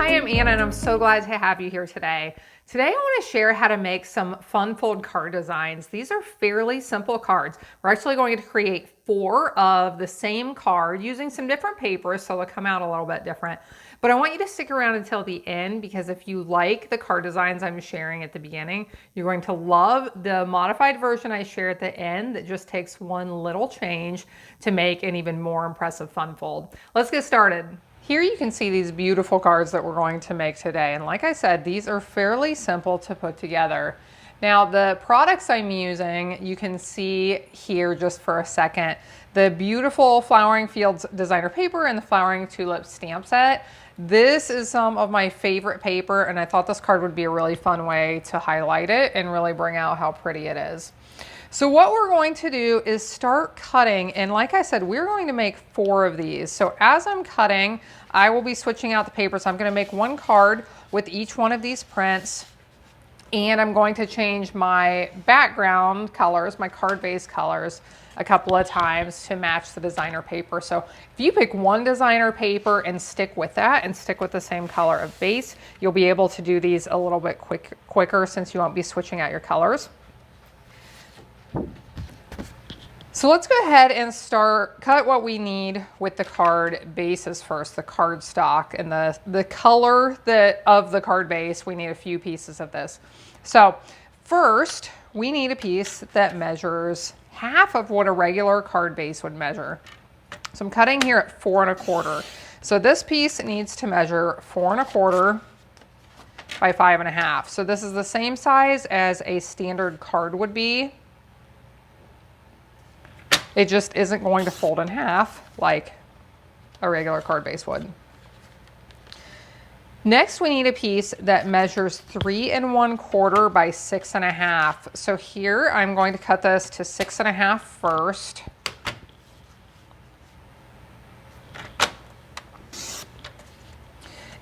Hi, I'm Anna and I'm so glad to have you here today. Today I want to share how to make some fun fold card designs. These are fairly simple cards. We're actually going to create 4 of the same card using some different papers, so they'll come out a little bit different. But I want you to stick around until the end because if you like the card designs I'm sharing at the beginning, you're going to love the modified version I share at the end that just takes one little change to make an even more impressive fun fold. Let's get started. Here you can see these beautiful cards that we're going to make today. And like I said, these are fairly simple to put together. Now the products I'm using, you can see here just for a second, the beautiful Flowering Fields designer paper and the Flowering Tulip stamp set. This is some of my favorite paper and I thought this card would be a really fun way to highlight it and really bring out how pretty it is. So what we're going to do is start cutting, and like I said, we're going to make 4 of these. So as I'm cutting, I will be switching out the papers. I'm going to make 1 card with each one of these prints, and I'm going to change my background colors, my card base colors, a couple of times to match the designer paper. So if you pick one designer paper and stick with that and stick with the same color of base, you'll be able to do these a little bit quicker since you won't be switching out your colors. So let's go ahead and cut what we need with the card bases first, the card stock and the color of the card base. We need a few pieces of this. So first we need a piece that measures half of what a regular card base would measure. So I'm cutting here at 4 1/4. So this piece needs to measure 4 1/4 by 5 1/2. So this is the same size as a standard card would be. It just isn't going to fold in half like a regular card base would. Next, we need a piece that measures 3 1/4 by 6 1/2. So here I'm going to cut this to 6 1/2 first.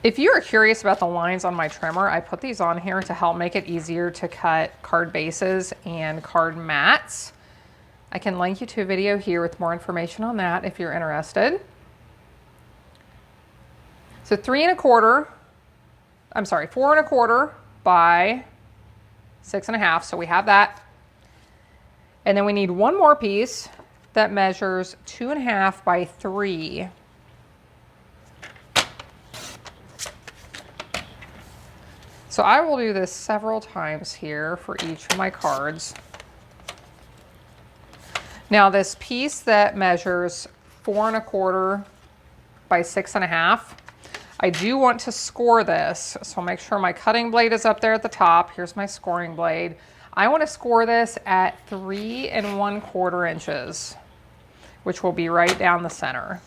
If you are curious about the lines on my trimmer, I put these on here to help make it easier to cut card bases and card mats. I can link you to a video here with more information on that if you're interested. So 4 1/4 by 6 1/2. So we have that. And then we need one more piece that measures 2 1/2 by 3. So I will do this several times here for each of my cards. Now this piece that measures 4 1/4 by 6 1/2, I do want to score this. So I'll make sure my cutting blade is up there at the top. Here's my scoring blade. I want to score this at 3 1/4 inches, which will be right down the center.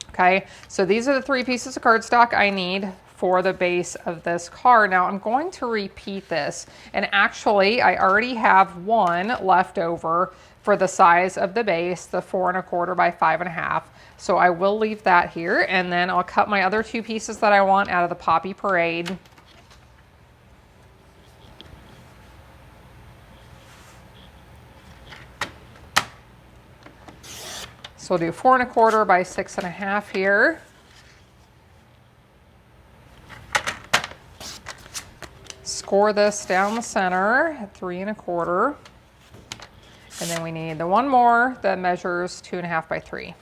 Okay, so these are the 3 pieces of cardstock I need for the base of this card. Now I'm going to repeat this, and actually I already have 1 left over for the size of the base, the 4 1/4 by 5 1/2. So I will leave that here, and then I'll cut my other 2 pieces that I want out of the Poppy Parade. So we'll do 4 1/4 by 6 1/2 here. Score this down the center at 3 1/4. And then we need the one more that measures 2 1/2 by 3.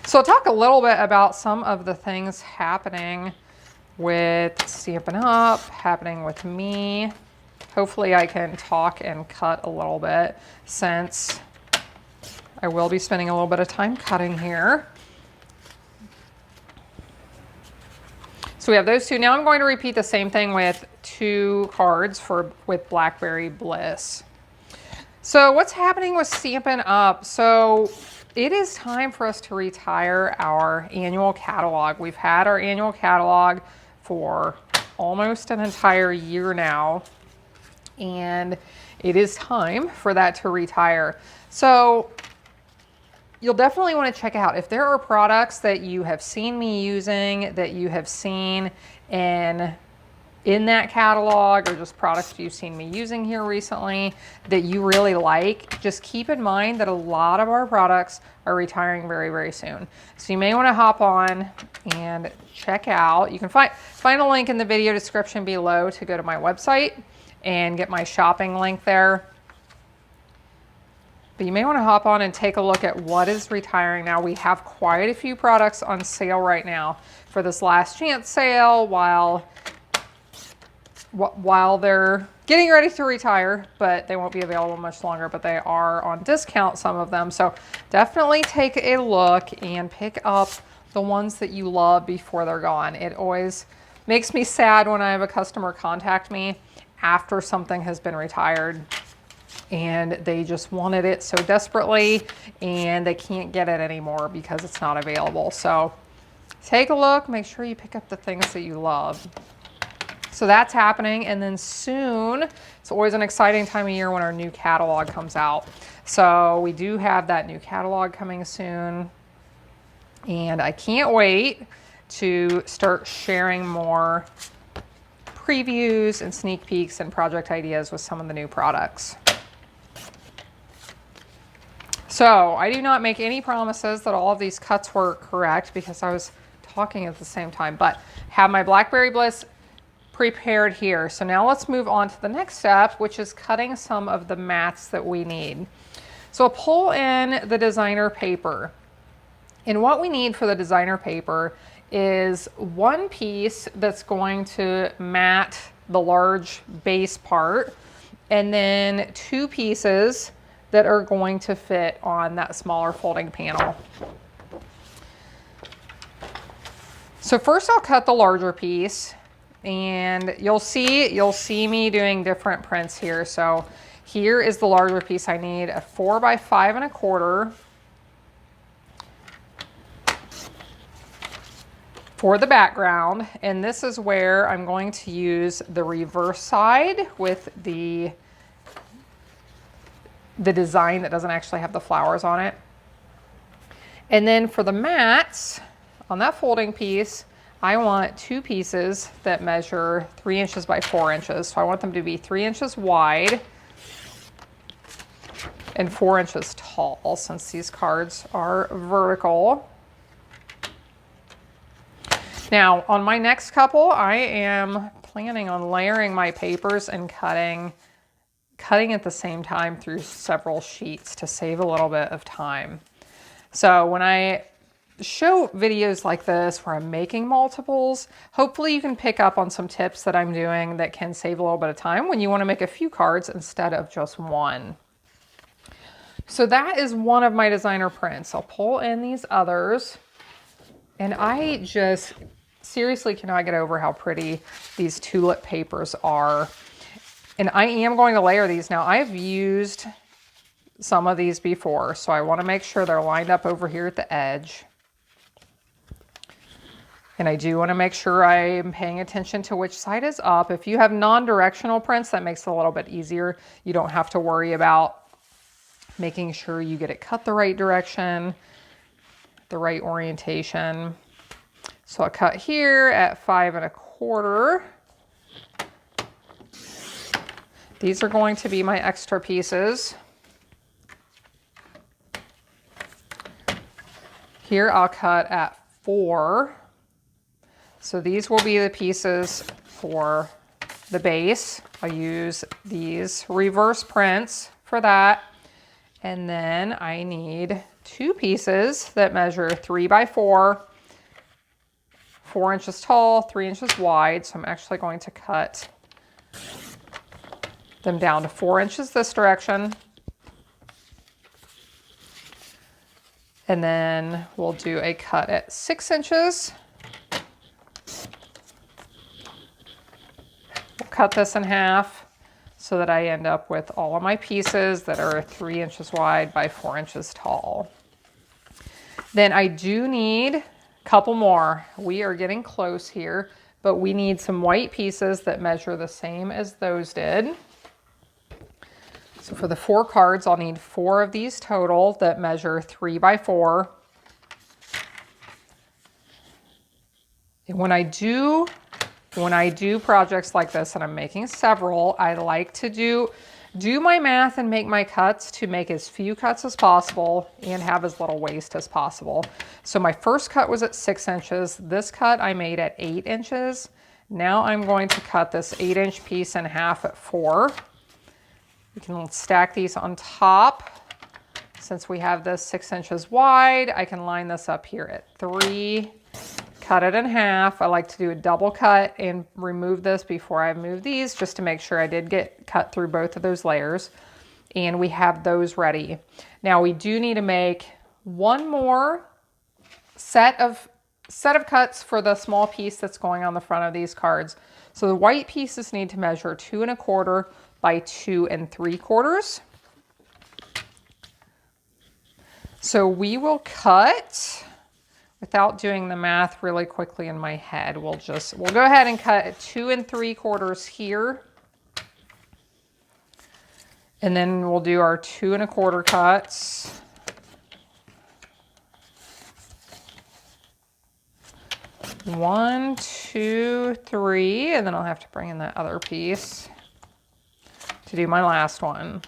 So I'll talk a little bit about some of the things happening with Stampin' Up, happening with me. Hopefully I can talk and cut a little bit since I will be spending a little bit of time cutting here. So we have those 2. Now I'm going to repeat the same thing with 2 cards with Blackberry Bliss. So what's happening with Stampin' Up? So it is time for us to retire our annual catalog. We've had our annual catalog for almost an entire year now, and it is time for that to retire. So you'll definitely want to check out if there are products that you have seen me using, that you have seen in in that catalog or just products you've seen me using here recently that you really like, just keep in mind that a lot of our products are retiring very, very soon. So you may want to hop on and check out. You can find a link in the video description below to go to my website and get my shopping link there. But you may want to hop on and take a look at what is retiring now. We have quite a few products on sale right now for this last chance sale while they're getting ready to retire, but they won't be available much longer, but they are on discount, some of them. So definitely take a look and pick up the ones that you love before they're gone. It always makes me sad when I have a customer contact me after something has been retired and they just wanted it so desperately and they can't get it anymore because it's not available. So take a look, make sure you pick up the things that you love. So that's happening, and then soon, it's always an exciting time of year when our new catalog comes out. So we do have that new catalog coming soon, and I can't wait to start sharing more previews and sneak peeks and project ideas with some of the new products. So I do not make any promises that all of these cuts were correct because I was talking at the same time, but have my Blackberry Bliss prepared here. So now let's move on to the next step, which is cutting some of the mats that we need. So I'll pull in the designer paper. And what we need for the designer paper is one piece that's going to mat the large base part, and then two pieces that are going to fit on that smaller folding panel. So first I'll cut the larger piece. And you'll see me doing different prints here. So here is the larger piece. I need a 4 by 5¼ for the background. And this is where I'm going to use the reverse side with the design that doesn't actually have the flowers on it. And then for the mats on that folding piece, I want two pieces that measure 3 inches by 4 inches. So I want them to be 3 inches wide and 4 inches tall, since these cards are vertical. Now on my next couple, I am planning on layering my papers and cutting at the same time through several sheets to save a little bit of time. So when I show videos like this where I'm making multiples, hopefully you can pick up on some tips that I'm doing that can save a little bit of time when you want to make a few cards instead of just one. So that is one of my designer prints. I'll pull in these others, and I just seriously cannot get over how pretty these tulip papers are. And I am going to layer these. Now I've used some of these before, so I want to make sure they're lined up over here at the edge. And I do want to make sure I am paying attention to which side is up. If you have non-directional prints, that makes it a little bit easier. You don't have to worry about making sure you get it cut the right direction, the right orientation. So I'll cut here at 5¼ These are going to be my extra pieces. Here I'll cut at 4. So these will be the pieces for the base. I'll use these reverse prints for that. And then I need two pieces that measure 3 by 4, 4 inches tall, 3 inches wide. So I'm actually going to cut them down to 4 inches this direction. And then we'll do a cut at 6 inches. We'll cut this in half so that I end up with all of my pieces that are 3 inches wide by 4 inches tall. Then I do need a couple more. We are getting close here, but we need some white pieces that measure the same as those did. So for the 4 cards, I'll need 4 of these total that measure 3 by 4. And when I do when I do projects like this, and I'm making several, I like to do my math and make my cuts to make as few cuts as possible and have as little waste as possible. So my first cut was at 6 inches. This cut I made at 8 inches. Now I'm going to cut this 8-inch piece in half at 4. We can stack these on top. Since we have this 6 inches wide, I can line this up here at 3, cut it in half. I like to do a double cut and remove this before I move these, just to make sure I did get cut through both of those layers. And we have those ready. Now we do need to make one more set of cuts for the small piece that's going on the front of these cards. So the white pieces need to measure 2 1/4 by 2 3/4. So we will cut, without doing the math really quickly in my head, we'll go ahead and cut at 2 3/4 here. And then we'll do our 2 1/4 cuts. One, two, three, and then I'll have to bring in that other piece to do my last one.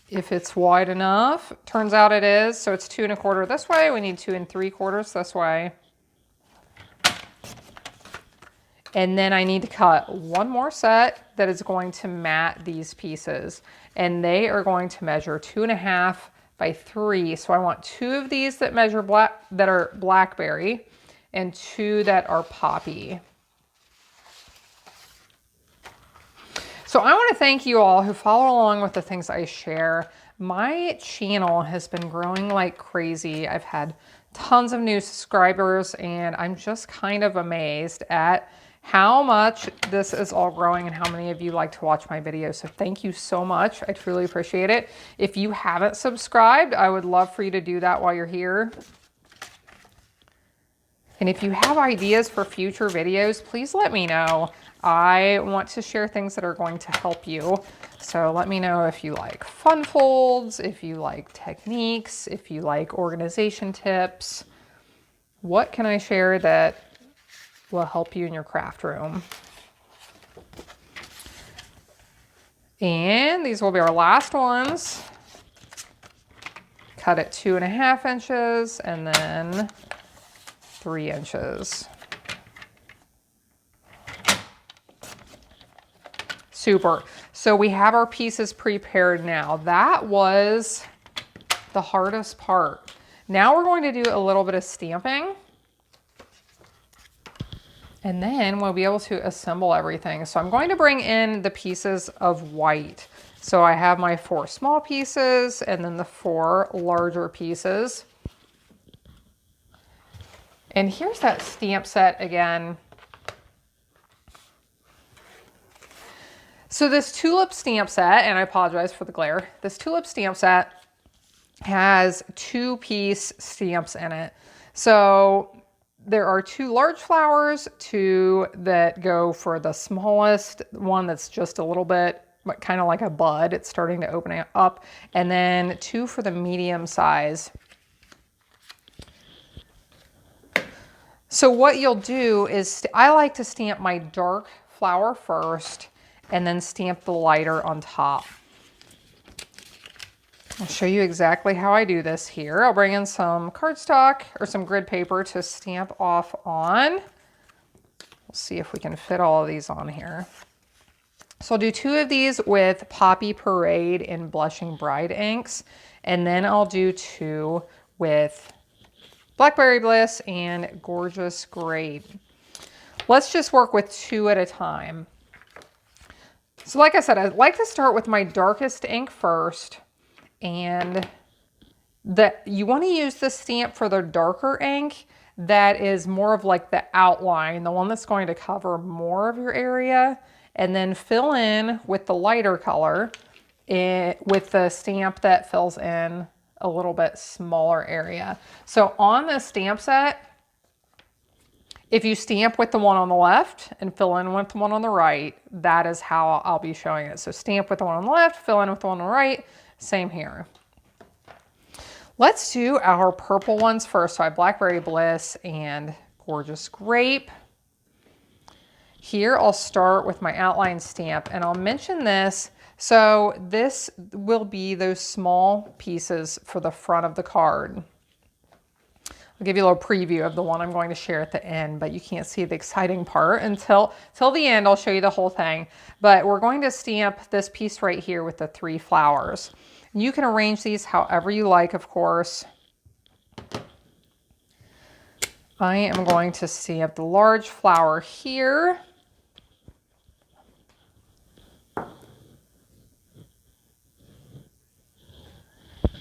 If it's wide enough, turns out it is, so it's 2 1/4 this way, we need 2 3/4 this way. And then I need to cut one more set that is going to mat these pieces, and they are going to measure 2 1/2 by 3. So I want 2 of these that measure that are blackberry, and 2 that are poppy. So I want to thank you all who follow along with the things I share. My channel has been growing like crazy. I've had tons of new subscribers, and I'm just kind of amazed at how much this is all growing and how many of you like to watch my videos. So thank you so much. I truly appreciate it. If you haven't subscribed, I would love for you to do that while you're here. And if you have ideas for future videos, please let me know. I want to share things that are going to help you. So let me know if you like fun folds, if you like techniques, if you like organization tips. What can I share that will help you in your craft room? And these will be our last ones. Cut at 2 1/2 inches and then 3 inches. Super. So we have our pieces prepared now. That was the hardest part. Now we're going to do a little bit of stamping, and then we'll be able to assemble everything. So I'm going to bring in the pieces of white. So I have my 4 small pieces and then the 4 larger pieces. And here's that stamp set again. So this tulip stamp set, and I apologize for the glare, this tulip stamp set has 2-piece stamps in it. So there are 2 large flowers, 2 that go for the smallest one that's just a little bit kind of like a bud. It's starting to open up. And then 2 for the medium size. So what you'll do is, I like to stamp my dark flower first and then stamp the lighter on top. I'll show you exactly how I do this here. I'll bring in some cardstock or some grid paper to stamp off on. We'll see if we can fit all of these on here. So I'll do 2 of these with Poppy Parade and Blushing Bride inks, and then I'll do 2 with Blackberry Bliss and Gorgeous Grape. Let's just work with 2 at a time. So like I said, I like to start with my darkest ink first, and you want to use the stamp for the darker ink that is more of like the outline, the one that's going to cover more of your area, and then fill in with the lighter color with the stamp that fills in a little bit smaller area. So on the stamp set, if you stamp with the one on the left and fill in with the one on the right, that is how I'll be showing it. So stamp with the one on the left, fill in with the one on the right, same here. Let's do our purple ones first. So I have Blackberry Bliss and Gorgeous Grape. Here I'll start with my outline stamp, and I'll mention this. So this will be those small pieces for the front of the card. I'll give you a little preview of the one I'm going to share at the end, but you can't see the exciting part until the end. I'll show you the whole thing. But we're going to stamp this piece right here with the 3 flowers. You can arrange these however you like, of course. I am going to stamp the large flower here.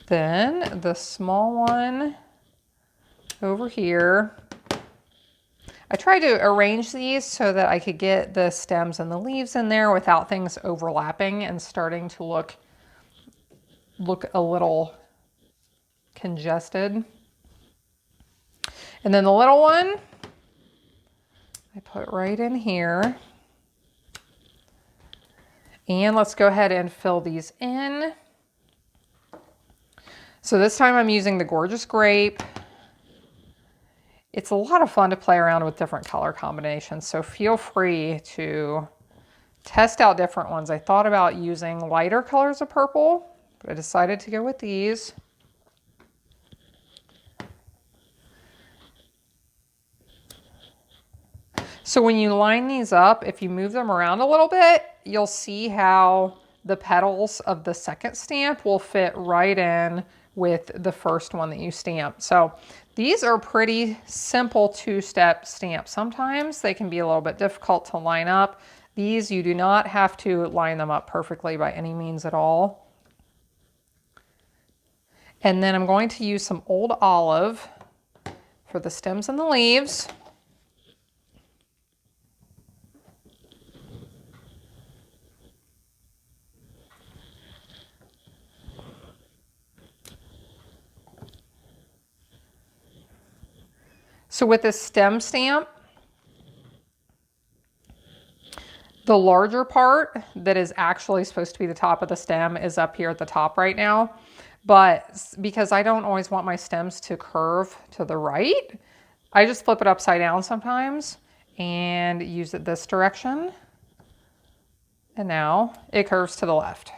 Then the small one over here. I tried to arrange these so that I could get the stems and the leaves in there without things overlapping and starting to look a little congested. And then the little one, I put right in here. And let's go ahead and fill these in. So this time I'm using the Gorgeous Grape. It's a lot of fun to play around with different color combinations, so feel free to test out different ones. I thought about using lighter colors of purple, but I decided to go with these. So when you line these up, if you move them around a little bit, you'll see how the petals of the second stamp will fit right in with the first one that you stamp. So these are pretty simple 2-step stamps. Sometimes they can be a little bit difficult to line up. These, you do not have to line them up perfectly by any means at all. And then I'm going to use some Old Olive for the stems and the leaves. So with this stem stamp, the larger part that is actually supposed to be the top of the stem is up here at the top right now. But because I don't always want my stems to curve to the right, I just flip it upside down sometimes and use it this direction. And now it curves to the left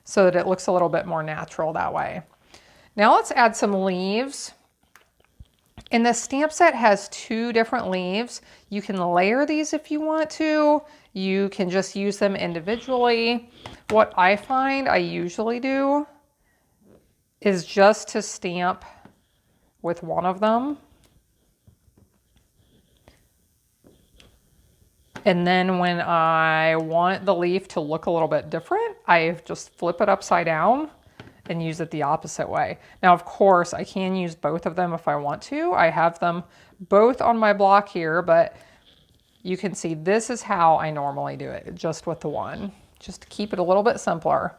so that it looks a little bit more natural that way. Now let's add some leaves. And the stamp set has 2 different leaves. You can layer these if you want to. You can just use them individually. What I find I usually do is just to stamp with one of them. And then when I want the leaf to look a little bit different, I just flip it upside down and use it the opposite way. Now, of course, I can use both of them if I want to. I have them both on my block here, but you can see this is how I normally do it, just with the one, just to keep it a little bit simpler.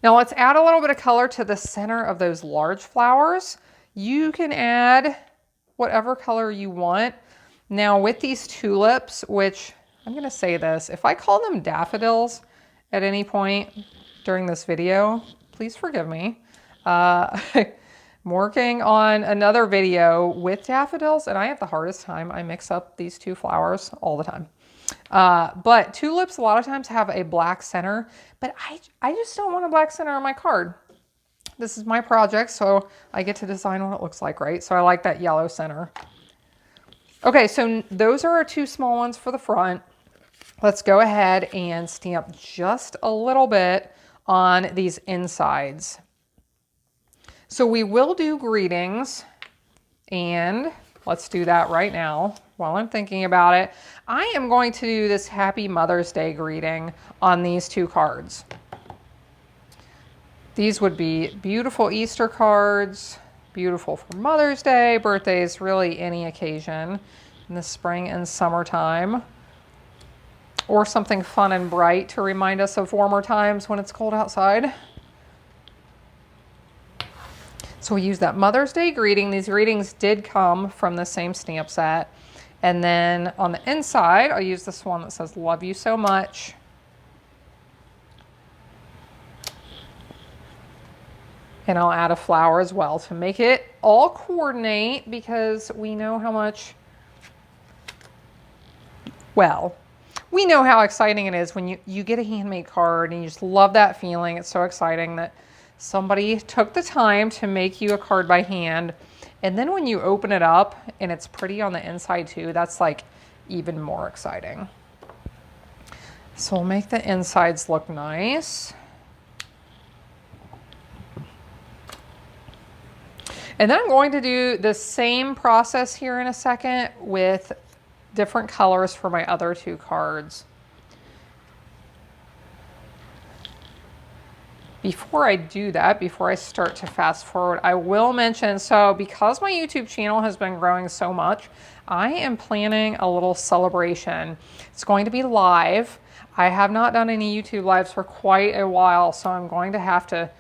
Now let's add a little bit of color to the center of those large flowers. You can add whatever color you want. Now with these tulips, which I'm gonna say this, if I call them daffodils at any point during this video, please forgive me. I'm working on another video with daffodils and I have the hardest time. I mix up these 2 flowers all the time. But tulips a lot of times have a black center, but I just don't want a black center on my card. This is my project, so I get to design what it looks like, right? So I like that yellow center. Okay, so those are our 2 small ones for the front. Let's go ahead and stamp just a little bit on these insides. So we will do greetings, and let's do that right now while I'm thinking about it. I am going to do this Happy Mother's Day greeting on these 2 cards. These would be beautiful Easter cards, beautiful for Mother's Day, birthdays, really any occasion in the spring and summertime. Or something fun and bright to remind us of warmer times when it's cold outside. So we use that Mother's Day greeting. These greetings did come from the same stamp set. And then on the inside, I'll use this one that says, "Love you so much." And I'll add a flower as well to make it all coordinate, because we know how much Well, we know how exciting it is when you get a handmade card and you just love that feeling. It's so exciting that somebody took the time to make you a card by hand. And then when you open it up and it's pretty on the inside too, that's like even more exciting. So we'll make the insides look nice. And then I'm going to do the same process here in a second with different colors for my other two cards. Before I do that, before I start to fast forward, I will mention, so because my YouTube channel has been growing so much, I am planning a little celebration. It's going to be live. I have not done any YouTube lives for quite a while, so I'm going to have to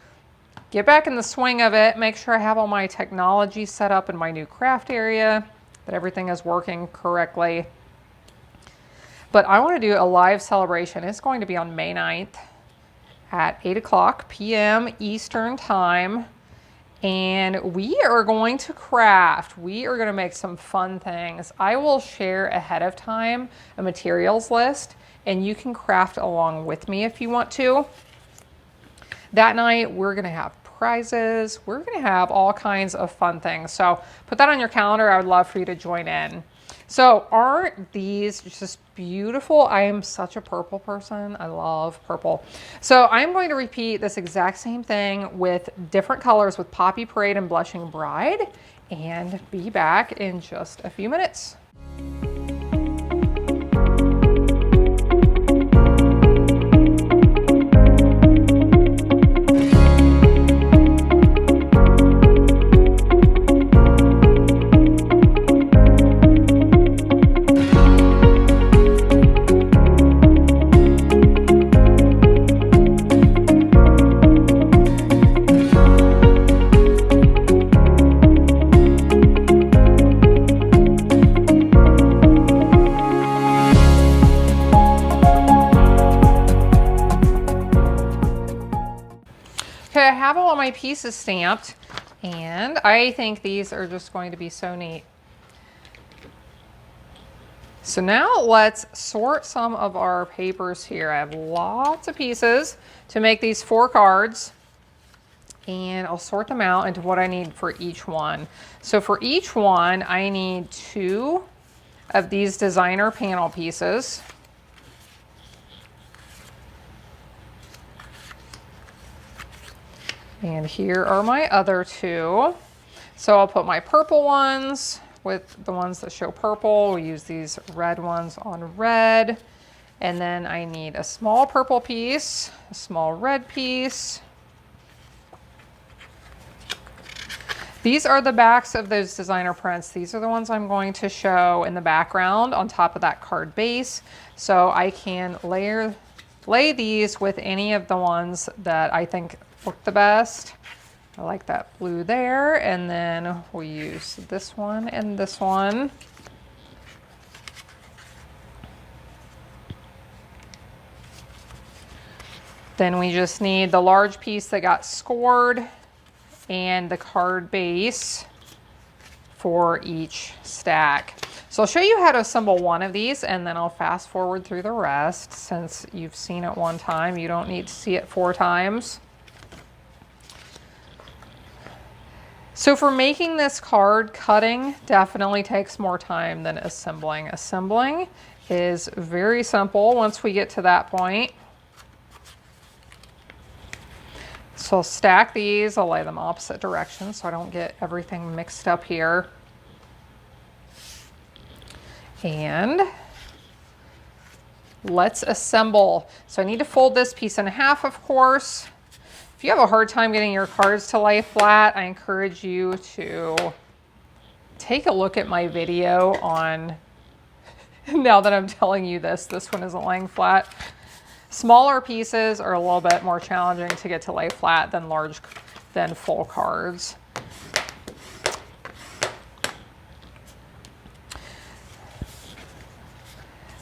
get back in the swing of it, make sure I have all my technology set up in my new craft area, that everything is working correctly. But I want to do a live celebration. It's going to be on May 9th at 8 p.m. Eastern Time. And we are going to craft. We are going to make some fun things. I will share ahead of time a materials list, and you can craft along with me if you want to. That night, we're going to have prizes. We're going to have all kinds of fun things. So put that on your calendar. I would love for you to join in. So aren't these just beautiful? I am such a purple person. I love purple. So I'm going to repeat this exact same thing with different colors with Poppy Parade and Blushing Bride, and be back in just a few minutes. Okay, I have all my pieces stamped, and I think these are just going to be so neat. So now let's sort some of our papers here. I have lots of pieces to make these 4 cards, and I'll sort them out into what I need for each one. So for each one, I need 2 of these designer panel pieces. And here are my other 2. So I'll put my purple ones with the ones that show purple. We'll use these red ones on red. And then I need a small purple piece, a small red piece. These are the backs of those designer prints. These are the ones I'm going to show in the background on top of that card base. So I can lay these with any of the ones that I think look the best. I like that blue there, and then we'll use this one and this one. Then we just need the large piece that got scored and the card base for each stack. So I'll show you how to assemble one of these, and then I'll fast forward through the rest. Since you've seen it one time, you don't need to see it 4 times. So for making this card, cutting definitely takes more time than assembling. Assembling is very simple once we get to that point. So I'll stack these, I'll lay them opposite directions so I don't get everything mixed up here. And let's assemble. So I need to fold this piece in half, of course. If you have a hard time getting your cards to lay flat, I encourage you to take a look at my video on, now that I'm telling you this one isn't laying flat. Smaller pieces are a little bit more challenging to get to lay flat than full cards.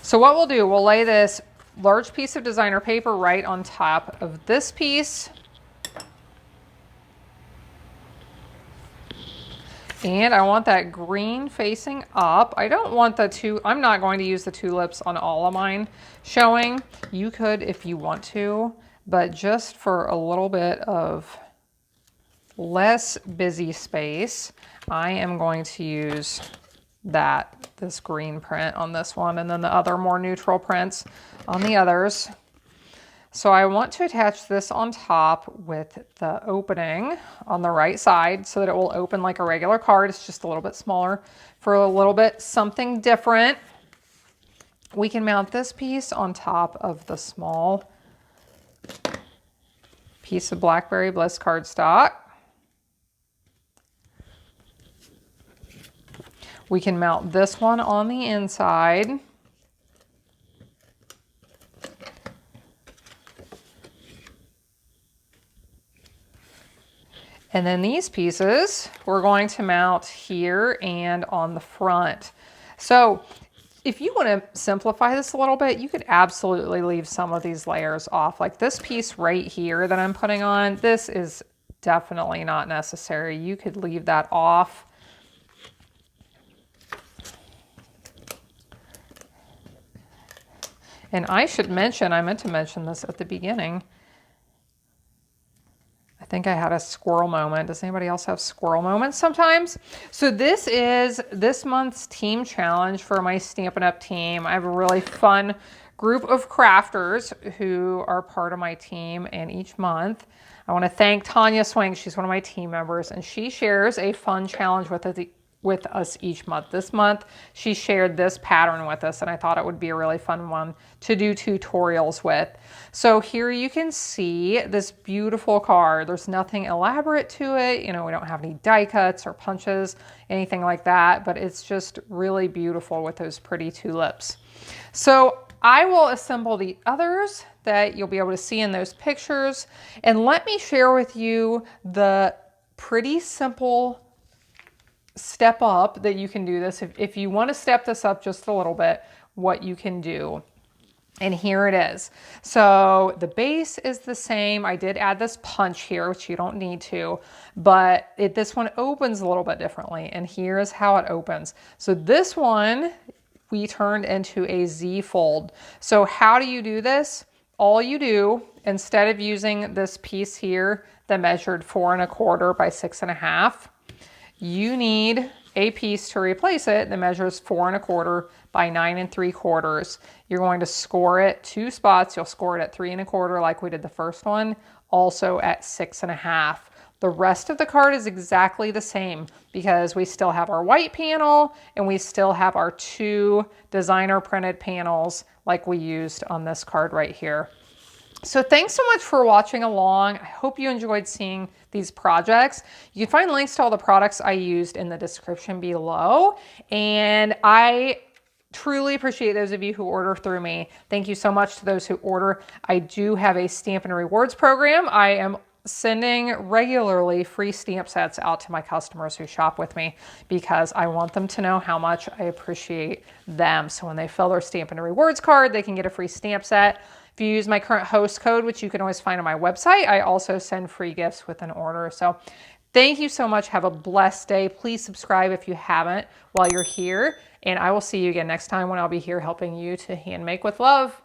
So what we'll do, we'll lay this large piece of designer paper right on top of this piece. And I want that green facing up. I don't want I'm not going to use the tulips on all of mine showing. You could if you want to, but just for a little bit of less busy space, I am going to use this green print on this one, and then the other more neutral prints on the others. So I want to attach this on top with the opening on the right side so that it will open like a regular card. It's just a little bit smaller for a little bit something different. We can mount this piece on top of the small piece of Blackberry Bliss cardstock. We can mount this one on the inside. And then these pieces we're going to mount here and on the front. So if you want to simplify this a little bit, you could absolutely leave some of these layers off. Like this piece right here that I'm putting on, this is definitely not necessary. You could leave that off. And I meant to mention this at the beginning. I think I had a squirrel moment. Does anybody else have squirrel moments sometimes? So this is this month's team challenge for my Stampin' Up! Team. I have a really fun group of crafters who are part of my team, and each month I want to thank Tanya Swing. She's one of my team members, and she shares a fun challenge with us each month. This month, she shared this pattern with us, and I thought it would be a really fun one to do tutorials with. So here you can see this beautiful card. There's nothing elaborate to it. You know, we don't have any die cuts or punches, anything like that, but it's just really beautiful with those pretty tulips. So I will assemble the others that you'll be able to see in those pictures, and let me share with you the pretty simple step up that you can do this. If you want to step this up just a little bit, what you can do. And here it is. So the base is the same. I did add this punch here, which you don't need to, but this one opens a little bit differently. And here's how it opens. So this one we turned into a Z fold. So how do you do this? All you do, instead of using this piece here that measured 4 1/4 by 6 1/2, you need a piece to replace it that measures 4 1/4 by 9 3/4. You're going to score it 2 spots. You'll score it at 3 1/4 like we did the first one, also at 6 1/2. The rest of the card is exactly the same because we still have our white panel and we still have our 2 designer printed panels like we used on this card right here. So thanks so much for watching along. I hope you enjoyed seeing these projects. You can find links to all the products I used in the description below. And I truly appreciate those of you who order through me. Thank you so much to those who order. I do have a Stampin' Rewards program. I am sending regularly free stamp sets out to my customers who shop with me because I want them to know how much I appreciate them. So when they fill their Stampin' Rewards card, they can get a free stamp set. If you use my current host code, which you can always find on my website, I also send free gifts with an order. So thank you so much. Have a blessed day. Please subscribe if you haven't while you're here. And I will see you again next time when I'll be here helping you to hand make with love.